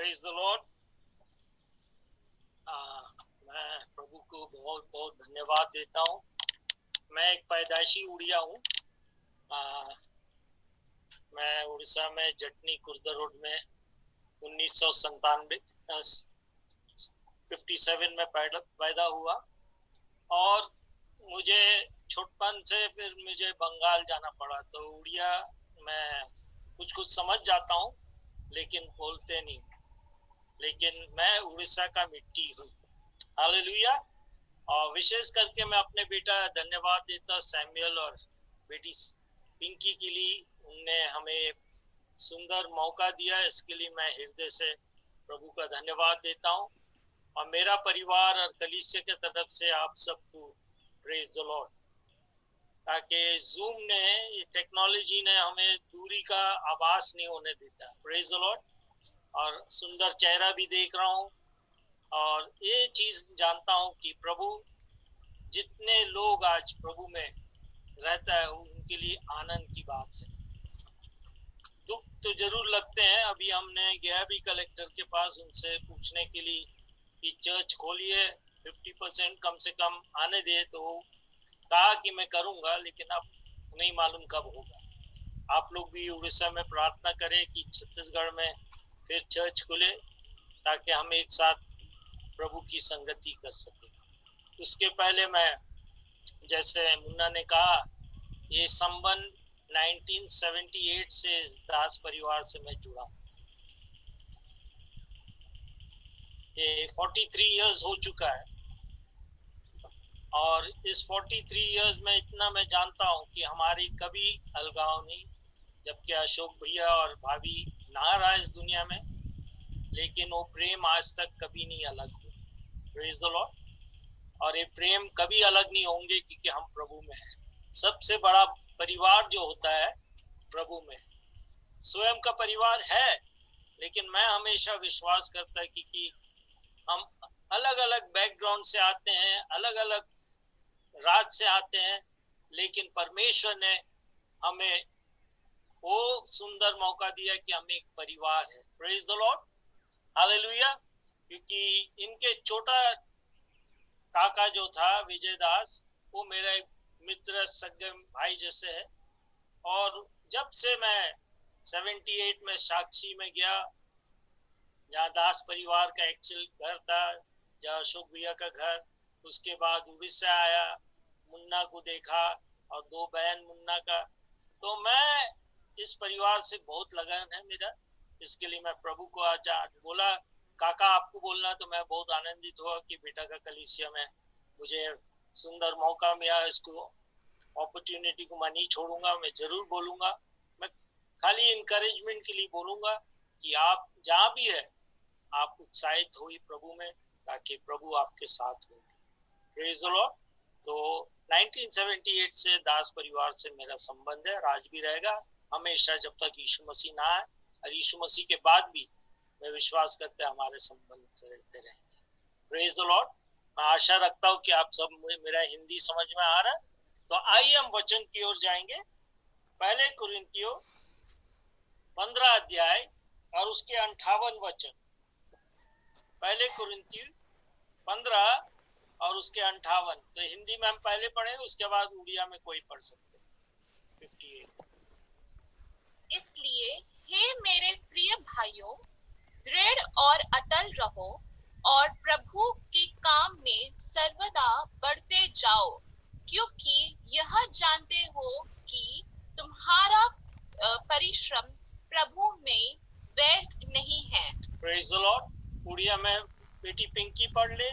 Praise the Lord. मैं प्रभु को बहुत बहुत धन्यवाद देता हूँ। मैं एक पैदाइशी उड़िया हूँ। मैं उड़ीसा में जटनी कुर्दा रोड में 1997 में पैदा हुआ और मुझे छोटपन से फिर मुझे बंगाल जाना पड़ा। तो उड़िया मैं कुछ कुछ समझ जाता हूँ लेकिन बोलते नहीं। लेकिन मैं उड़ीसा का मिट्टी हूँ। हालेलुया। और विशेष करके मैं अपने बेटा धन्यवाद देता सैमुअल और बेटी पिंकी के लिए। उनने हमें सुंदर मौका दिया, इसके लिए मैं हृदय से प्रभु का धन्यवाद देता हूँ। और मेरा परिवार और कलीसिया के तरफ से आप सबको प्रेज द लॉर्ड। ताकि जूम ने, टेक्नोलॉजी ने हमें दूरी का आभास नहीं होने देता। Praise the Lord. और सुंदर चेहरा भी देख रहा हूँ और ये चीज जानता हूँ कि प्रभु, जितने लोग आज प्रभु में रहता है उनके लिए आनंद की बात है। दुख तो जरूर लगते हैं। अभी हमने गया भी कलेक्टर के पास उनसे पूछने के लिए कि चर्च खोलिए, 50% कम से कम आने दे, तो कहा कि मैं करूंगा, लेकिन अब नहीं मालूम कब होगा। आप लोग भी उड़ीसा में प्रार्थना करें कि छत्तीसगढ़ में फिर चर्च खुले ताकि हम एक साथ प्रभु की संगति कर सके। उसके पहले मैं, जैसे मुन्ना ने कहा, ये संबंध 1978 से दास परिवार से मैं जुड़ा हूँ। ये 43 इयर्स हो चुका है और इस 43 इयर्स में इतना मैं जानता हूँ कि हमारी कभी अलगाव नहीं। जबकि अशोक भैया और भाभी ना रहा इस दुनिया में, लेकिन वो प्रेम आज तक कभी नहीं अलग हुआ। Praise the Lord. और ये प्रेम कभी अलग नहीं होंगे क्योंकि हम प्रभु में हैं। सबसे बड़ा परिवार जो होता है प्रभु में, स्वयं का परिवार है, लेकिन मैं हमेशा विश्वास करता है कि हम अलग अलग बैकग्राउंड से आते हैं, अलग अलग राज से आते हैं, लेकिन परमेश्वर ने हमें वो सुंदर मौका दिया कि हम एक परिवार है। Praise the Lord. हालेलुया। क्योंकि इनके छोटा काका जो था विजय दास, वो मेरा एक मित्र सगे भाई जैसे है। और जब से मैं 78 में साक्षी में गया, जहाँ दास परिवार का एक्चुअल घर था, जहाँ अशोक भैया का घर, उसके बाद उड़ीसा आया, मुन्ना को देखा और 2 बहन मुन्ना का, तो मैं इस परिवार से बहुत लगन है मेरा। इसके लिए मैं प्रभु को आज बोला, काका आपको बोलना, तो मैं बहुत आनंदित हुआ कि बेटा का कलीसिया में मुझे सुंदर मौका मिला। इसको अपॉर्चुनिटी को मैं नहीं छोड़ूंगा, मैं जरूर बोलूंगा। मैं खाली इनकरेजमेंट के लिए बोलूंगा कि आप जहाँ भी है आप उत्साहित हुई प्रभु में, ताकि प्रभु आपके साथ हो। Praise the Lord. तो 1978 से दास परिवार से मेरा संबंध है, आज भी रहेगा हमेशा, जब तक यीशु मसीह ना आए। और यीशु मसीह के बाद भी मैं विश्वास करते हमारे संबंध रहते रहेंगे। Praise the Lord. मैं आशा रखता हूँ कि आप सब मेरा हिंदी समझ में आ रहा है। तो आइए हम वचन की ओर जाएंगे। पहले कुरिन्थियों 15 अध्याय और उसके 58 वचन। पहले कुरिन्थियों 15 और उसके 58। तो हिंदी में हम पहले पढ़ेंगे, उसके बाद उड़िया में कोई पढ़ सकते हैं। 58। इसलिए हे मेरे प्रिय भाइयों, दृढ़ और अटल रहो और प्रभु के काम में सर्वदा बढ़ते जाओ, क्योंकि यह जानते हो कि तुम्हारा परिश्रम प्रभु में व्यर्थ नहीं है। Praise the Lord. उड़िया में बेटी पिंकी पढ़ ले।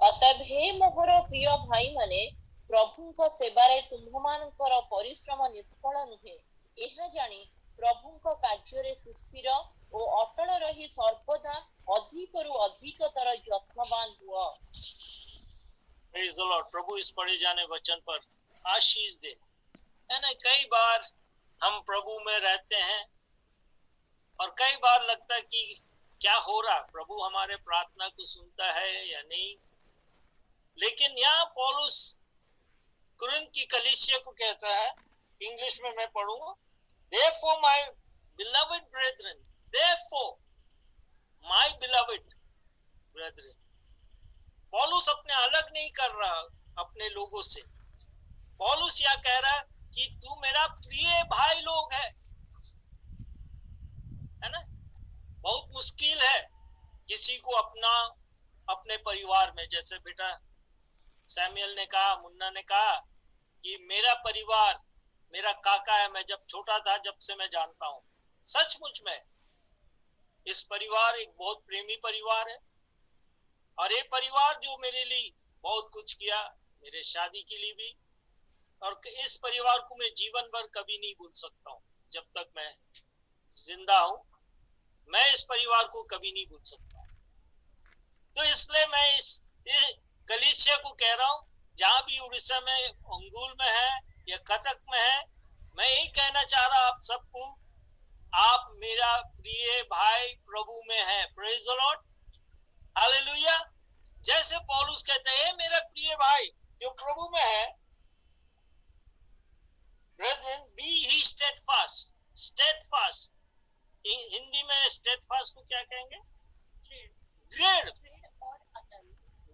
अतः मोहर प्रिय भाई माने, प्रभुଙ୍କ सेवारे तुम्भମାନଙ୍କର परिश्रम निष्फल नुहे। ଏହା ଜାଣି ପ୍ରଭୁଙ୍କ କାର୍ଯ୍ୟରେ ସୁସ୍ଥିର ଓ ଅଟଳ ରହି ସର୍ବଦା ଅଧିକରୁ ଅଧିକତର ଯତ୍ନବାନ ହୁଅ। Praise the Lord. प्रभु इस पढ़े जाने वचन पर आशीष दे। यानी कई बार हम प्रभु में रहते हैं और कई बार लगता है कि क्या हो रहा, प्रभु हमारे प्रार्थना को सुनता है या नहीं। लेकिन यहाँ पौलुस कुरिन्थ की कलीसिया को कहता है, इंग्लिश में मैं पढ़ूंगा, Therefore my beloved brethren, लोगों से। पौलुस यह कह रहा है कि तू मेरा प्रिय भाई लोग है ना। बहुत मुश्किल है किसी को अपने परिवार में, जैसे बेटा सैमुअल ने कहा, मुन्ना ने कहा कि मेरा परिवार मेरा काका है, मैं जब छोटा था जब से मैं जानता हूं। सचमुच में इस परिवार एक बहुत प्रेमी परिवार है, और ये परिवार जो मेरे लिए बहुत कुछ किया, मेरे शादी के लिए भी, और इस परिवार को मैं जीवन भर कभी नहीं भूल सकता हूँ। जब तक मैं जिंदा हूं मैं इस परिवार को कभी नहीं भूल सकता। तो इसलिए मैं इस कलीसिया को कह रहा हूं, जहां भी उड़ीसा में, अंगुल में है या कटक में है, मैं यही कहना चाह रहा आप सबको, आप मेरा प्रिय भाई प्रभु में है। Praise the Lord, hallelujah. जैसे पौलुस कहते हैं मेरा प्रिय भाई जो प्रभु में है, ब्रदरन बी ही स्टेडफास्ट। स्टेडफास्ट हिंदी में स्टेडफास्ट को क्या कहेंगे? दृढ़,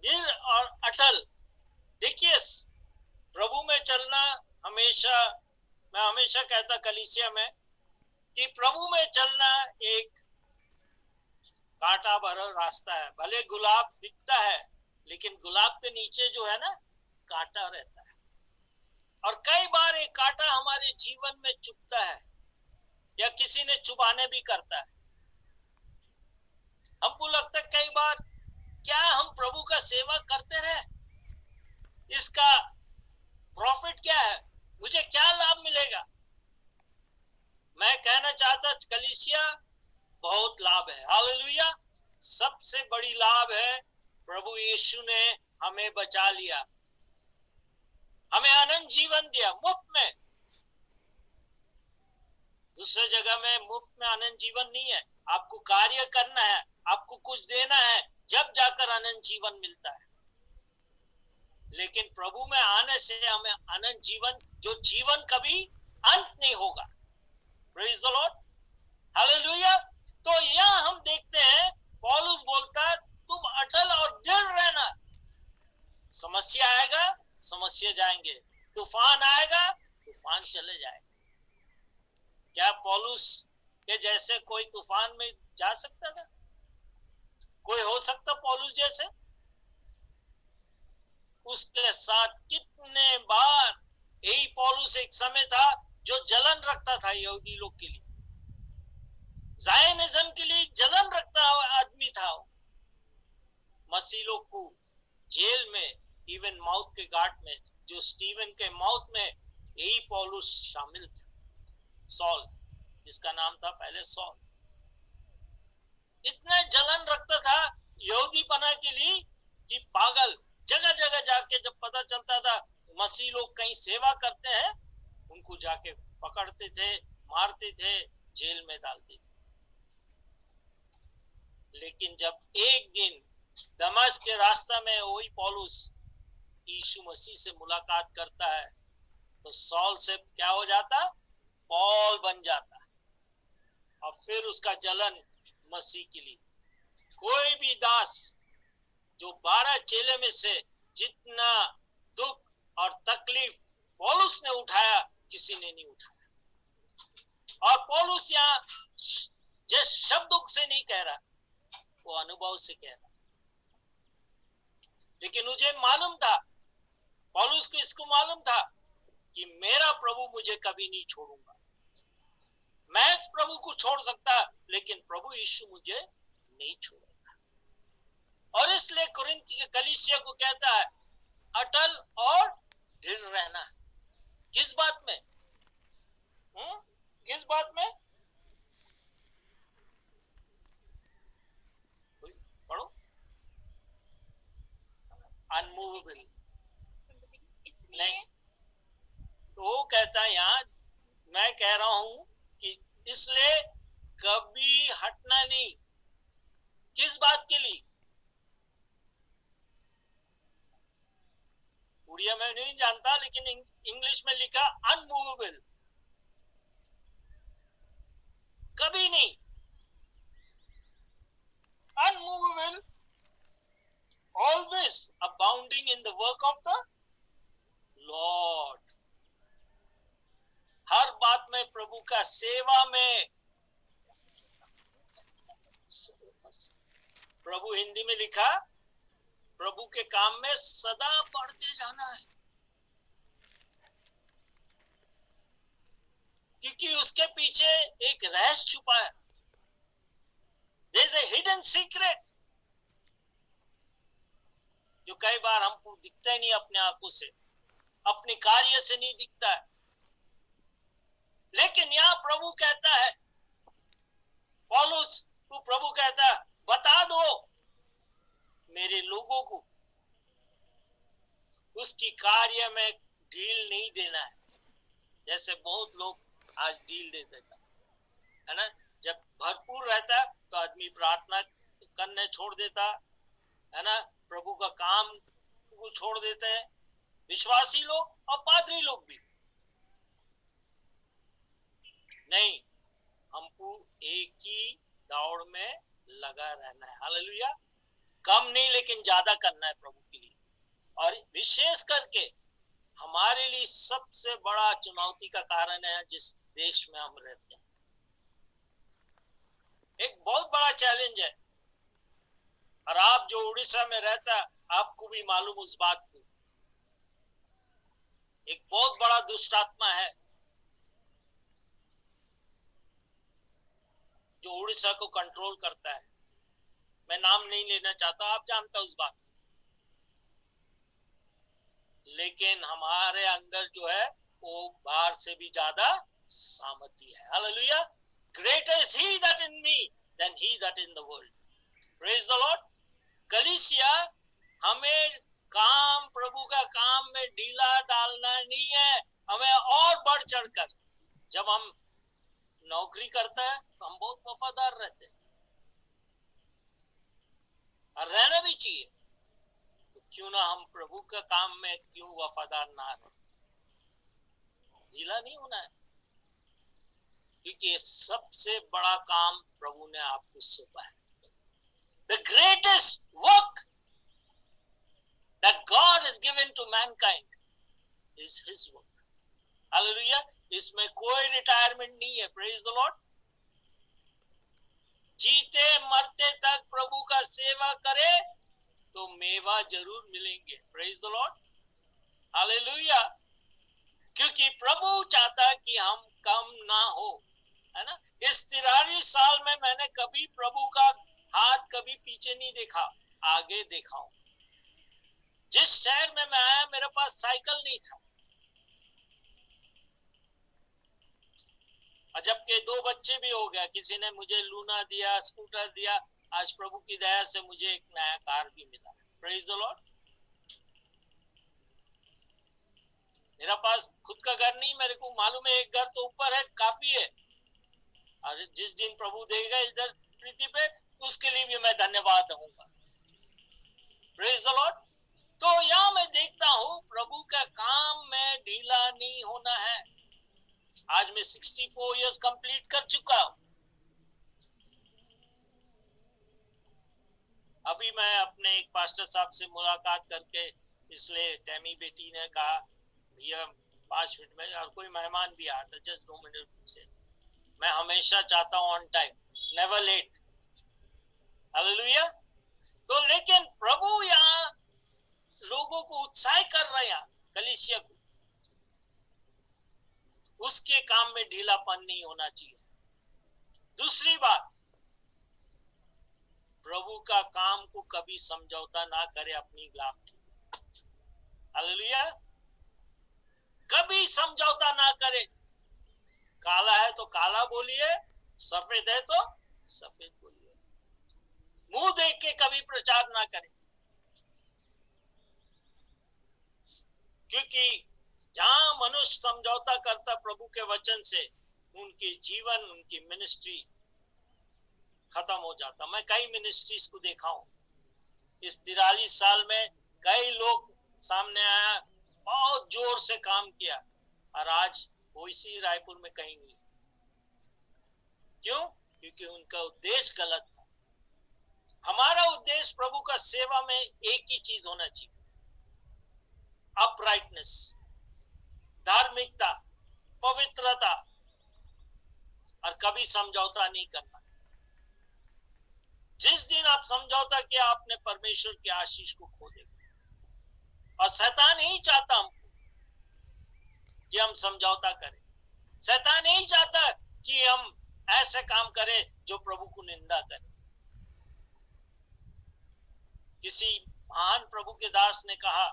दृढ़ और अटल। देखिए प्रभु में चलना, हमेशा मैं हमेशा कहता कलीसिया में कि प्रभु में चलना एक कांटा भरा रास्ता है। भले गुलाब दिखता है लेकिन गुलाब के नीचे जो है ना कांटा रहता है, और कई बार एक कांटा हमारे जीवन में चुभता है या किसी ने चुभाने भी करता है। हमको लगता है कई बार क्या हम प्रभु का सेवा करते रहे, इसका प्रॉफिट क्या है, मुझे क्या लाभ मिलेगा? मैं कहना चाहता कलीसिया बहुत लाभ है, हालेलुया। सबसे बड़ी लाभ है प्रभु यीशु ने हमें बचा लिया, हमें अनंत जीवन दिया मुफ्त में। दूसरे जगह में मुफ्त में अनंत जीवन नहीं है, आपको कार्य करना है, आपको कुछ देना है, जब जाकर अनंत जीवन मिलता है। लेकिन प्रभु में आने से हमें अनंत जीवन, जो जीवन कभी अंत नहीं होगा। Praise the Lord, hallelujah. तो यह हम देखते हैं पौलुस बोलता है तुम अटल और दृढ़ रहना। समस्या आएगा, समस्या जाएंगे, तूफान आएगा, तूफान चले जाएगा। क्या पौलुस के जैसे कोई तूफान में जा सकता था? कोई हो सकता पौलुस जैसे? उसके साथ कितने बार यही पौलुस एक समय था जो जलन रखता था यहूदी लोग के लिए, ज़ायनिज्म के लिए जलन रखता आदमी था। मसीह लोग को जेल में, इवन मौत के घाट में, जो स्टीवन के मौत में, यही पौलुस शामिल था। सॉल, जिसका नाम था पहले सॉल, इतना जलन रखता था यहूदी पना के लिए कि पागल। जगह जगह जाके जब पता चलता था मसीह लोग कहीं सेवा करते हैं, उनको जाके पकड़ते थे, मारते थे, जेल में डालते थे। लेकिन जब एक दिन दमिश्क के रास्ता में वही पौलुस यीशु मसीह से मुलाकात करता है, तो सॉल से क्या हो जाता? पौल बन जाता। और फिर उसका जलन मसीह के लिए। कोई भी दास जो 12 चेले में से जितना दुख और तकलीफ पौलुस ने उठाया, किसी ने नहीं उठाया। और पौलुस यहाँ जिस शब्दों से नहीं कह रहा, वो अनुभव से कह रहा। लेकिन मुझे मालूम था, पौलुस को इसको मालूम था कि मेरा प्रभु मुझे कभी नहीं छोड़ूंगा। मैं प्रभु को छोड़ सकता, लेकिन प्रभु यीशु मुझे नहीं छोड़ेगा। और इसलिए कुरिन्थ के कलीसिया को कहता है अटल और दृढ़ रहना। किस बात में? किस बात में? पढ़ो। अनमूवेबल। नहीं, तो वो कहता है यहाँ, मैं कह रहा हूं कि इसलिए कभी हटना नहीं। किस बात के लिए? उड़िया में नहीं जानता, लेकिन इंग्लिश में लिखा अनमूवेबल। कभी नहीं, unmovable, always abounding in the work of the सेवा में, प्रभु हिंदी में लिखा, प्रभु के काम में सदा बढ़ते जाना है, क्योंकि उसके पीछे एक रहस्य छुपा है। There is a hidden secret जो कई बार हमको दिखता ही नहीं अपने आंखों से, अपने कार्य से नहीं दिखता है। लेकिन यहाँ प्रभु कहता है, पौलुस को प्रभु कहता है, बता दो मेरे लोगों को, उसकी कार्य में ढील नहीं देना है। जैसे बहुत लोग आज ढील दे देता है ना, जब भरपूर रहता है तो आदमी प्रार्थना करने छोड़ देता है ना, प्रभु का काम को छोड़ देते हैं, विश्वासी लोग और पादरी लोग भी। नहीं, हमको एक ही दौड़ में लगा रहना है। हालेलुया। कम नहीं लेकिन ज्यादा करना है प्रभु के लिए। और विशेष करके हमारे लिए सबसे बड़ा चुनौती का कारण है जिस देश में हम रहते हैं, एक बहुत बड़ा चैलेंज है। और आप जो उड़ीसा में रहता है आपको भी मालूम उस बात को, एक बहुत बड़ा दुष्ट आत्मा है जो उड़ीसा को कंट्रोल करता है। मैं नाम नहीं लेना चाहता, आप जानता उस बात, लेकिन हमारे अंदर जो है वो बाहर से भी ज्यादा सामर्थी है। Hallelujah. Greater is he that in me than he that in the world. Praise the Lord. कलीसिया, हमें काम, प्रभु का काम में ढीला डालना नहीं है, हमें और बढ़ चढ़कर, जब हम नौकरी करते हैं तो हम बहुत वफादार रहते हैं और रहना भी चाहिए, तो क्यों ना हम प्रभु का काम में क्यों वफादार ना रहे, ढीला नहीं होना है, क्योंकि सबसे बड़ा काम प्रभु ने आपको सौंपा है। The greatest work that God has given to mankind is His work. Hallelujah. इसमें कोई रिटायरमेंट नहीं है। Praise the Lord. जीते मरते तक प्रभु का सेवा करे तो मेवा जरूर मिलेंगे। Praise the Lord. Hallelujah. क्योंकि प्रभु चाहता कि हम कम ना हो, है ना। इस 43 साल में मैंने कभी प्रभु का हाथ कभी पीछे नहीं देखा, आगे देखा हूं। जिस शहर में मैं आया मेरे पास साइकिल नहीं था, और जबकि 2 बच्चे भी हो गया, किसी ने मुझे लूना दिया, स्कूटर दिया, आज प्रभु की दया से मुझे एक नया कार भी मिला। Praise the Lord. मेरा पास खुद का घर नहीं, मेरे को मालूम है एक घर तो ऊपर है, काफी है, और जिस दिन प्रभु देगा इधर पृथ्वी पे, उसके लिए भी मैं धन्यवाद दूंगा। Praise the Lord. तो यहाँ मैं देखता हूँ प्रभु का काम में ढीला नहीं होना है। आज मैं 64 इयर्स कंप्लीट कर चुका हूँ। अभी मैं अपने एक पास्टर साहब से मुलाकात करके, इसलिए टैमी बेटी ने कहा भैया 5 मिनट में, और कोई मेहमान भी आया था, जस्ट 2 मिनट से। मैं हमेशा चाहता हूँ on time, never late. Hallelujah. तो लेकिन प्रभु यहाँ लोगों को उत्साह कर रहे हैं, कलीसिया को, उसके काम में ढीलापन नहीं होना चाहिए। दूसरी बात, प्रभु का काम को कभी समझौता ना करे अपनी लाभ की। हालेलुया। कभी समझौता ना करे। काला है तो काला बोलिए, सफेद है तो सफेद बोलिए। मुंह देख के कभी प्रचार ना करें, क्योंकि जहां मनुष्य समझौता करता प्रभु के वचन से, उनके जीवन, उनकी मिनिस्ट्री खत्म हो जाता। मैं कई मिनिस्ट्रीज को देखा हूं इस 43 साल में, कई लोग सामने आया, बहुत जोर से काम किया, और आज वो इसी रायपुर में कहीं नहीं। क्यों? क्योंकि उनका उद्देश्य गलत था। हमारा उद्देश्य प्रभु का सेवा में एक ही चीज होना चाहिए, अपराइटनेस, धार्मिकता, पवित्रता, और कभी समझौता नहीं करना। जिस दिन आप समझौता किया आपने परमेश्वर की आशीष को खो देगा। और शैतान नहीं चाहता हमको कि हम समझौता करें। शैतान नहीं चाहता कि हम ऐसे काम करें जो प्रभु को निंदा करें। किसी महान प्रभु के दास ने कहा,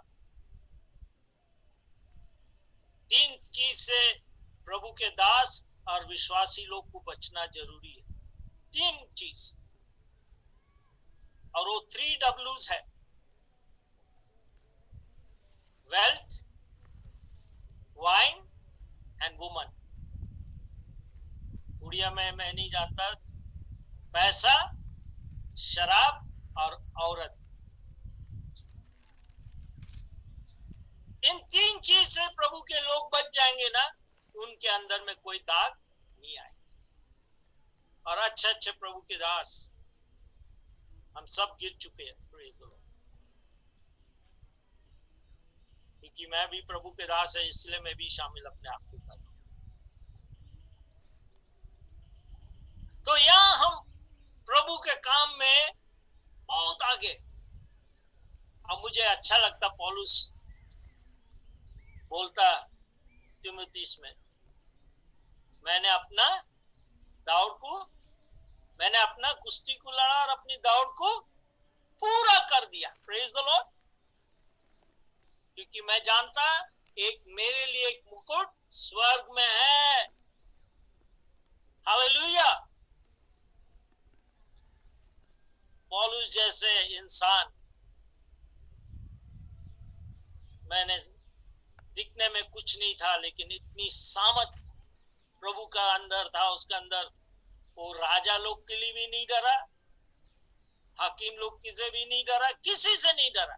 3 चीज से प्रभु के दास और विश्वासी लोग को बचना जरूरी है। 3 चीज, और वो 3 W's है। Wealth, wine and woman. Odia में मैं नहीं जानता, पैसा, शराब और औरत। इन 3 चीज से प्रभु के लोग बच जाएंगे ना, उनके अंदर में कोई दाग नहीं आएगा। और अच्छे अच्छे प्रभु के दास हम सब गिर चुके हैं, प्रेज द लॉर्ड। क्योंकि मैं भी प्रभु के दास है, इसलिए मैं भी शामिल अपने आप को कर रहा हूं। तो यहां हम प्रभु के काम में बहुत आगे। अब मुझे अच्छा लगता, पौलुस बोलता तीमुथियुस में, मैंने अपना कुश्ती को लड़ा और अपनी दौड़ को पूरा कर दिया। Praise the Lord. क्योंकि मैं जानता मेरे लिए एक मुकुट स्वर्ग में है। हालेलुया। पौलुस जैसे इंसान, मैंने दिखने में कुछ नहीं था, लेकिन इतनी सामर्थ प्रभु का अंदर था, उसके अंदर। वो राजा लोग के लिए भी नहीं डरा, हाकिम लोग से भी नहीं डरा, किसी से नहीं डरा।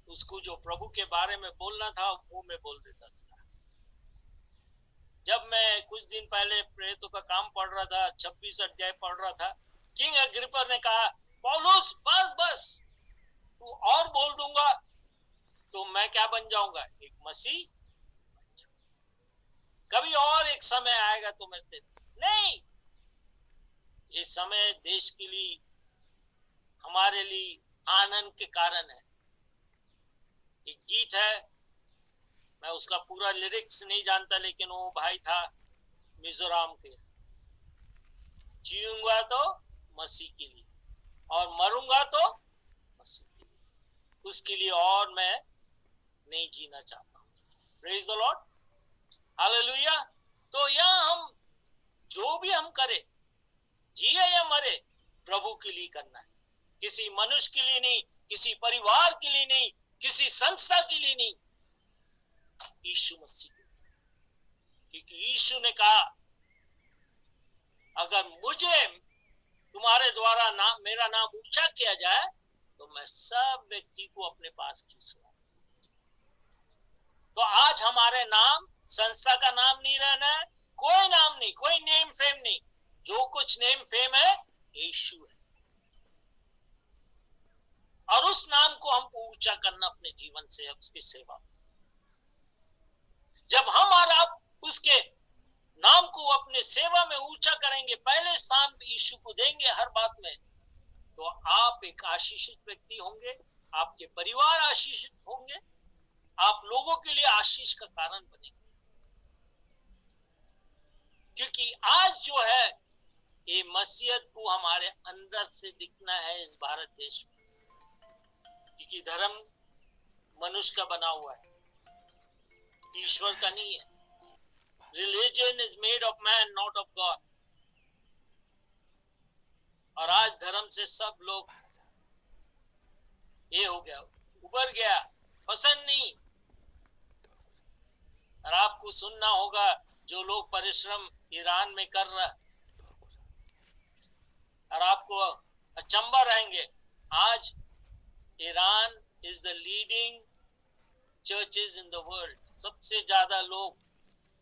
उसको जो प्रभु के बारे में बोलना था वो में बोल देता था। जब मैं कुछ दिन पहले प्रेरितों का काम पढ़ रहा था, 26 अध्याय पढ़ रहा था, किंग अग्रिप्पा ने कहा, पौलुस बस तू और बोल दूंगा तो मैं क्या बन जाऊंगा, एक मसीह। कभी और एक समय आएगा तो मैं नहीं, ये समय देश के लिए, हमारे लिए आनंद के कारण है। एक गीत है, मैं उसका पूरा लिरिक्स नहीं जानता, लेकिन वो भाई था मिजोरम के, जीऊंगा तो मसीह के लिए और मरूंगा तो मसीह के लिए, उसके लिए और मैं नहीं जीना चाहता हूं। Praise the Lord, hallelujah. तो यहाँ हम जो भी हम करें, जिए या मरे, प्रभु के लिए करना है। किसी मनुष्य के लिए नहीं, किसी परिवार के लिए नहीं, किसी संस्था के लिए नहीं, यीशु मसीह के लिए। क्योंकि यीशु ने कहा, अगर मुझे तुम्हारे द्वारा मेरा नाम ऊंचा किया जाए तो मैं सब व्यक्ति को अपने पास खींचूंगा। तो आज हमारे नाम, संस्था का नाम नहीं रहना है, कोई नाम नहीं, कोई नेम फेम नहीं। जो कुछ नेम फेम है यीशु है, और उस नाम को हमको ऊंचा करना अपने जीवन से, उसकी सेवा। जब हम और आप उसके नाम को अपने सेवा में ऊंचा करेंगे, पहले स्थान यीशु को देंगे हर बात में, तो आप एक आशीषित व्यक्ति होंगे, आपके परिवार आशीषित होंगे, आप लोगों के लिए आशीष का कारण बनेंगे। क्योंकि आज जो है ये मसीहत को हमारे अंदर से दिखना है इस भारत देश में। क्योंकि धर्म मनुष्य का बना हुआ है, ईश्वर का नहीं है। Religion is made of man, not of God. और आज धर्म से सब लोग ये हो गया, उबर गया, पसंद नहीं। और आपको सुनना होगा जो लोग परिश्रम ईरान में कर रहा, और आपको अचंबा रहेंगे, आज Iran is the leading churches in the world. सबसे ज्यादा लोग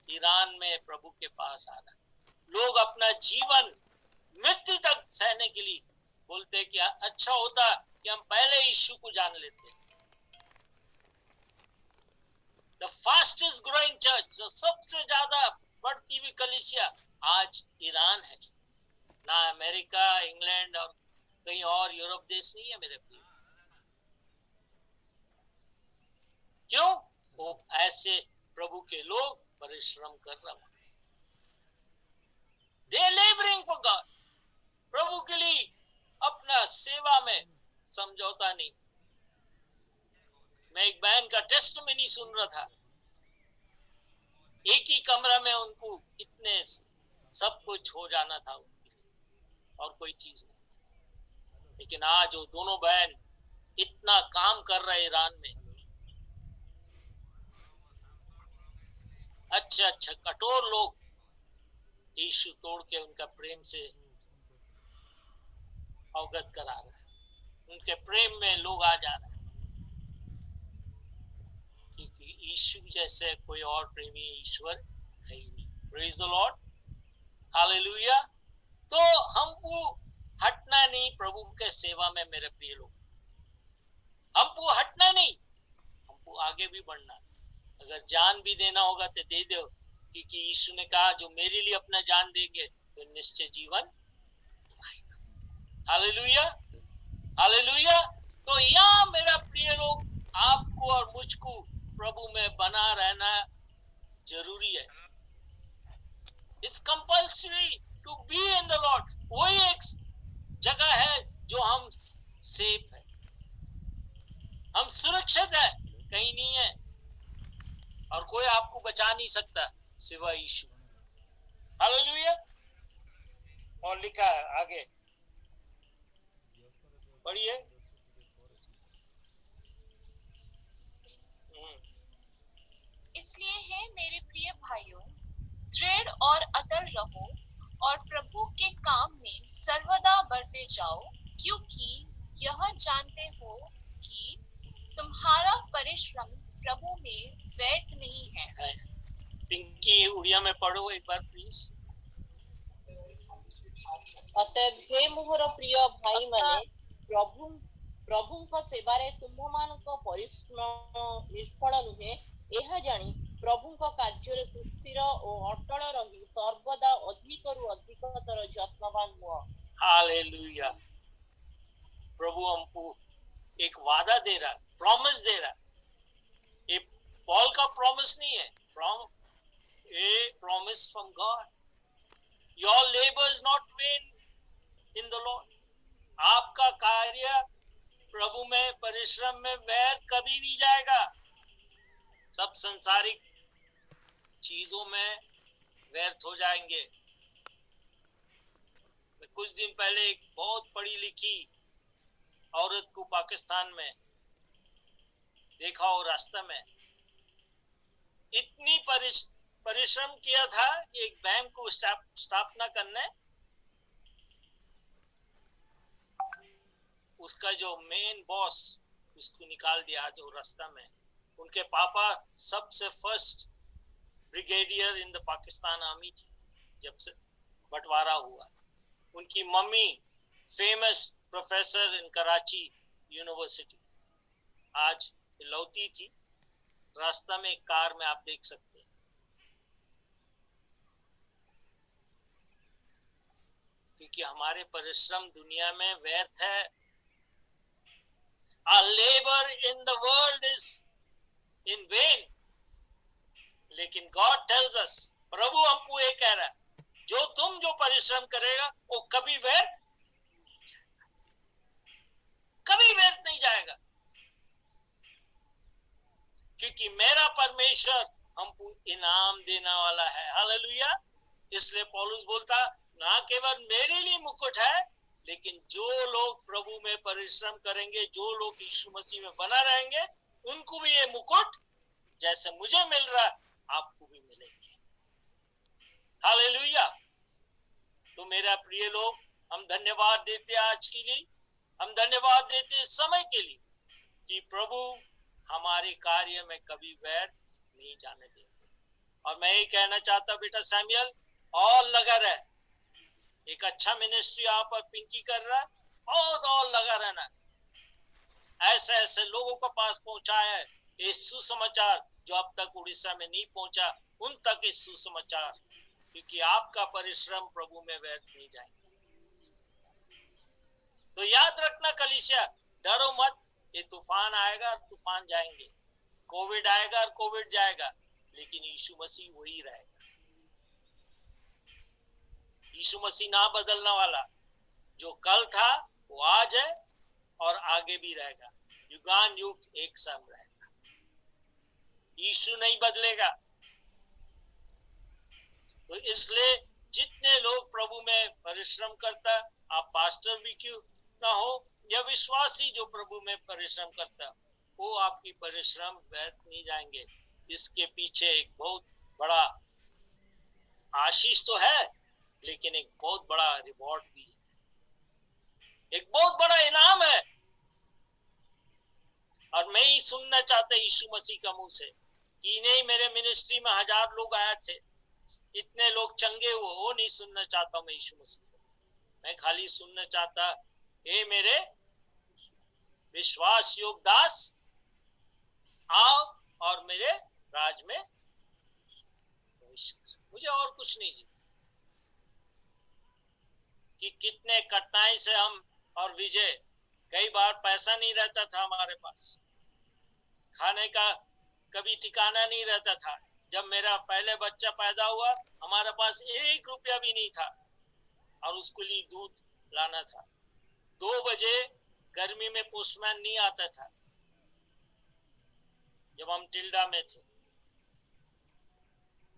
ईरान में प्रभु के पास आ रहे हैं। लोग अपना जीवन मृत्यु तक सहने के लिए बोलते हैं कि अच्छा होता कि हम पहले यीशु को जान लेते। द फास्टेस्ट ग्रोइंग चर्च, जो सबसे ज्यादा बढ़ती हुई कलीसिया आज ईरान है, ना अमेरिका, इंग्लैंड और कहीं और यूरोप देश नहीं है मेरे प्रिय। क्यों? वो ऐसे प्रभु के लोग परिश्रम कर रहे हैं। They laboring for God, प्रभु के लिए अपना सेवा में समझौता नहीं। मैं एक बहन का टेस्टमनी सुन रहा था, एक ही कमरा में उनको इतने सब कुछ हो जाना था उनके लिए और कोई चीज नहीं, लेकिन आज वो दोनों बहन इतना काम कर रहे ईरान में। अच्छा अच्छा कठोर लोग यीशु तोड़ के उनका प्रेम से अवगत करा रहे हैं, उनके प्रेम में लोग आ जा रहे हैं, क्योंकि यीशु जैसे कोई और प्रेमी ईश्वर है ही नहीं। Praise the Lord, hallelujah. तो हमको हटना नहीं प्रभु के सेवा में मेरे प्रिय लोग, हमको हटना नहीं, हमको आगे भी बढ़ना। अगर जान भी देना होगा तो दे दो, क्योंकि यीशु ने कहा जो मेरे लिए अपना जान देंगे तो निश्चय जीवन पाएगा। Hallelujah, hallelujah. तो यहाँ मेरा प्रिय लोग, आपको और मुझको प्रभु में बना रहना जरूरी है। It's compulsory to be in the Lord. वही एक जगह है जो हम सेफ है, हम सुरक्षित है, कहीं नहीं है, और कोई आपको बचा नहीं सकता सिवाय यीशु। हालेलुया। और लिखा है आगे, पढ़िए। इसलिए है मेरे प्रिय भाइयों, दृढ़ और अटल रहो और प्रभु के काम में सर्वदा बढ़ते जाओ, क्योंकि यह जानते हो कि तुम्हारा परिश्रम प्रभु में व्यर्थ नहीं है। पिंकी उड़िया में पढ़ो एक बार प्लीज। अतएव हे मोहर प्रिय भाई माने प्रभुଙ୍କ सेवारे तुम्भମାନଙ୍କ परिश्रम निष्फल नुहे, ଏହା ଜାଣି ପ୍ରଭୁଙ୍କ କାର୍ଯ୍ୟରେ ସୁସ୍ଥିର ଓ ଅଟଳ ରହି ସର୍ବଦା ଅଧିକରୁ ଅଧିକତର ଯତ୍ନବାନ ହୁଅ। हालेलुया। प्रभु हमको एक वादा दे रहा, प्रॉमिस दे रहा। ये पॉल का प्रॉमिस नहीं है, ये promise from God. Your labour is not when in the Lord. आपका कार्य प्रभु में परिश्रम में व्यर्थ कभी नहीं जाएगा। सब संसारिक चीजों में व्यर्थ हो जाएंगे। कुछ दिन पहले एक बहुत पढ़ी लिखी औरत को पाकिस्तान में देखा और रास्ते में इतनी परिश्रम किया था एक बैंक को स्थापना करने। उसका जो मेन बॉस उसको निकाल दिया जो रास्ता में। उनके पापा सबसे first brigadier in the Pakistan army थे जब से बंटवारा हुआ। उनकी mummy famous professor in Karachi university, आज लौती थी। रास्ता में एक कार में आप देख सकते हैं। क्योंकि हमारे परिश्रम दुनिया में व्यर्थ है। Our labor in the world is in vain. लेकिन God tells us, प्रभु हमको ये कह रहा है, जो परिश्रम करेगा वो कभी व्यर्थ नहीं जाएगा, कभी व्यर्थ नहीं जाएगा। क्योंकि मेरा परमेश्वर हमको इनाम देने वाला है। हालेलुया। इसलिए पौलुस बोलता, ना केवल मेरे लिए मुकुट है, लेकिन जो लोग प्रभु में परिश्रम करेंगे, जो लोग यीशु मसीह में बना रहेंगे, उनको भी ये मुकुट जैसे मुझे मिल रहा आपको भी मिलेंगे। हालेलुया। तो मेरा प्रिय लोग, हम धन्यवाद देते आज के लिए, हम धन्यवाद देते इस समय के लिए कि प्रभु हमारे कार्य में कभी व्यर्थ नहीं जाने देंगे। और मैं ये कहना चाहता बेटा सैमुअल, और लगा रहे। एक अच्छा मिनिस्ट्री आप और पिंकी कर रहा है, और लगा रहना। ऐसे ऐसे लोगों के पास पहुंचा है ये सुसमाचार जो अब तक उड़ीसा में नहीं पहुंचा, उन तक इस सुसमाचार क्योंकि आपका परिश्रम प्रभु में व्यर्थ नहीं जाएगा। तो याद रखना कलीसिया, डरो मत, ये तूफान आएगा और तूफान जाएंगे, कोविड आएगा और कोविड जाएगा, लेकिन यीशु मसीह वही रहेगा। यीशु मसीह ना बदलने वाला, जो कल था वो आज है और आगे भी रहेगा, युगान युग एक सम रहेगा। यीशु नहीं बदलेगा। तो इसलिए जितने लोग प्रभु में परिश्रम करता, आप पास्टर भी क्यों ना हो या विश्वासी जो प्रभु में परिश्रम करता, वो आपकी परिश्रम व्यर्थ नहीं जाएंगे। इसके पीछे एक बहुत बड़ा आशीष तो है, लेकिन एक बहुत बड़ा रिवॉर्ड भी है, एक बहुत बड़ा इनाम है। और मैं ही सुनना चाहता यीशु मसीह का मुंह से कि नहीं, मेरे मिनिस्ट्री में 1000 लोग आए थे, इतने लोग चंगे हुए, वो नहीं सुनना चाहता मैं यीशु मसीह से। मैं खाली सुनना चाहता, हे मेरे विश्वास योग दास, आओ और मेरे राज में प्रवेश कर। मुझे और कुछ नहीं जी, कि कितने कठिनाई से हम और विजय, कई बार पैसा नहीं रहता था हमारे पास, खाने का कभी ठिकाना नहीं रहता था। जब मेरा पहले बच्चा पैदा हुआ, हमारे पास 1 रुपया भी नहीं था और उसके लिए दूध लाना था। 2 बजे गर्मी में पोस्टमैन नहीं आता था जब हम टिल्डा में थे,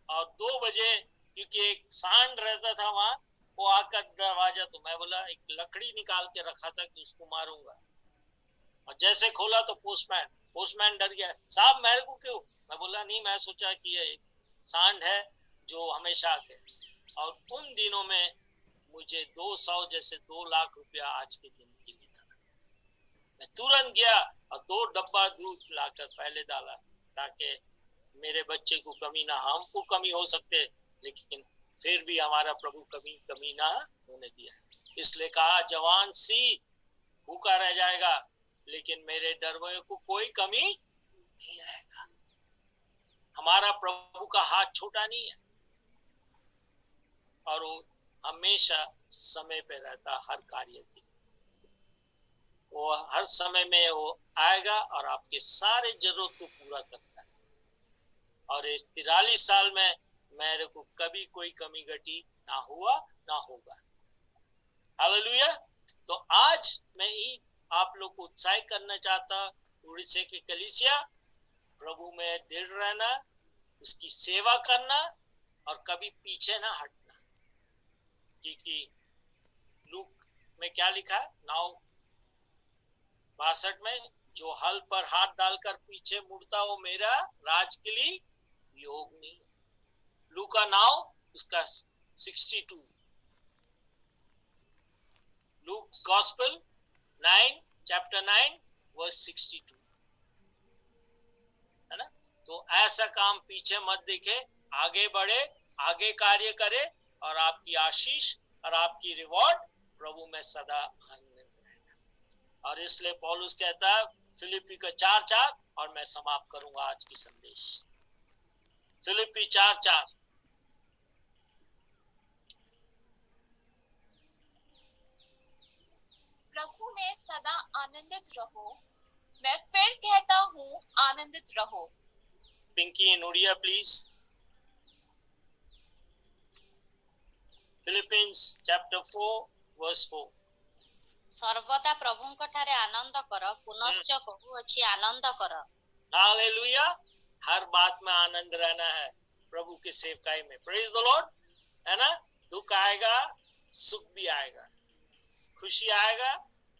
और 2 बजे क्योंकि एक सांड रहता था वहां, वो आकर दरवाजा, तो मैं बोला, एक लकड़ी निकाल के रखा था कि उसको मारूंगा, और जैसे खोला तो पोस्टमैन डर गया, साहब मेरे को क्यों? मैं बोला नहीं, मैं सोचा कि ये एक सांड है जो हमेशा आके। और उन दिनों में मुझे 200 जैसे 2 लाख रुपया आज के दिन के लिए था। मैं तुरंत गया और 2 डब्बा दूध लाकर पहले डाला, ताकि मेरे बच्चे को कमी ना, हमको कमी हो सकते, लेकिन फिर भी हमारा प्रभु कमी ना होने दिया। इसलिए कहा, जवान सी भूखा रह जाएगा, लेकिन मेरे डरवों को कोई कमी नहीं रहेगा। हमारा प्रभु का हाथ छोटा नहीं है, और वो हमेशा समय पे रहता हर कार्य के। वो हर समय में वो आएगा और आपके सारे जरूरत को पूरा करता है। और इस 43 साल में मेरे को कभी कोई कमी घटी ना हुआ ना होगा। हालेलुया। तो आज मैं ही आप लोग को उत्साहित करना चाहता, उड़ीसा के कलीसिया, प्रभु में दृढ़ रहना, उसकी सेवा करना और कभी पीछे ना हटना। क्योंकि लूक में क्या लिखा है, 9:62 में, जो हल पर हाथ डालकर पीछे मुड़ता वो मेरा राज के लिए योग नहीं। लूका 9 उसका 62, लूक्स गॉस्पेल 9 चैप्टर 9 वर्स 62, है ना। तो ऐसा काम पीछे मत देखे, आगे बढ़े, आगे कार्य करे, और आपकी आशीष और आपकी रिवॉर्ड प्रभु में सदा आनंद रहेगा। और इसलिए पौलुस कहता है फिलिप्पी का 4:4, और मैं समाप्त करूंगा आज की संदेश। फिलिप्पी 4:4, प्रभु में सदा आनंदित रहो, मैं फिर कहता हूँ आनंदित रहो। Pinky in Odia please. Philippians chapter 4 verse 4। सर्वदा प्रभुଙ୍କ ठारे आनंद कर, पुनश्च कहुअछि आनंद कर। हालेलुया। हर बात में आनंद रहना है प्रभु के सेवकाई में। प्रेज द लॉर्ड, है ना। दुख आएगा, सुख भी आएगा, खुशी आएगा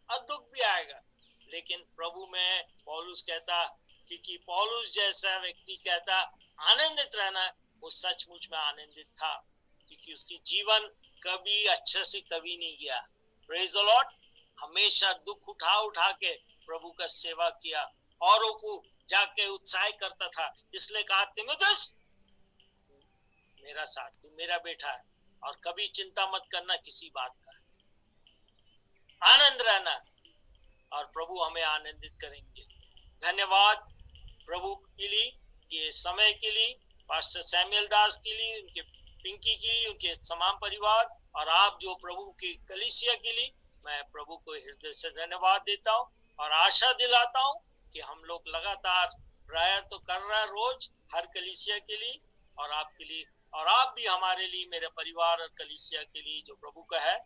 और दुख भी आएगा, लेकिन प्रभु में पौलुस कहता, क्योंकि पौलुस जैसा व्यक्ति कहता आनंदित रहना, वो सचमुच में आनंदित था, क्योंकि उसकी जीवन कभी अच्छे से कभी नहीं गया। Praise the Lord. हमेशा दुख उठा के प्रभु का सेवा किया, औरों को जाके उत्साहित करता था। इसलिए कहा, तीमुथियुस मेरा साथ, तू मेरा बेटा है, और कभी चिंता मत करना किसी बात का, आनंद रहना, और प्रभु हमें आनंदित करेंगे। धन्यवाद प्रभु के लिए, के समय के लिए, पास्टर सैमुअल दास के लिए, उनके पिंकी के लिए, उनके तमाम परिवार, और आप जो प्रभु की कलीसिया के लिए, मैं प्रभु को हृदय से धन्यवाद देता हूँ और आशा दिलाता हूँ कि हम लोग लगातार प्रायर तो कर रहा है रोज हर कलीसिया के लिए और आपके लिए, और आप भी हमारे लिए, मेरे परिवार और कलीसिया के लिए जो प्रभु का है,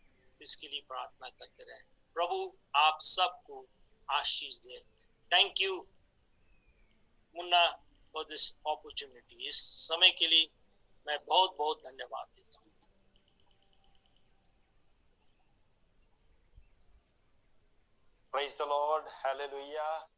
इसके लिए प्रार्थना करते रहे। प्रभु आप सबको आशीष दे। Thank you Munna for this opportunity. इस समय के लिए मैं बहुत बहुत धन्यवाद देता हूँ। Praise the Lord. Hallelujah.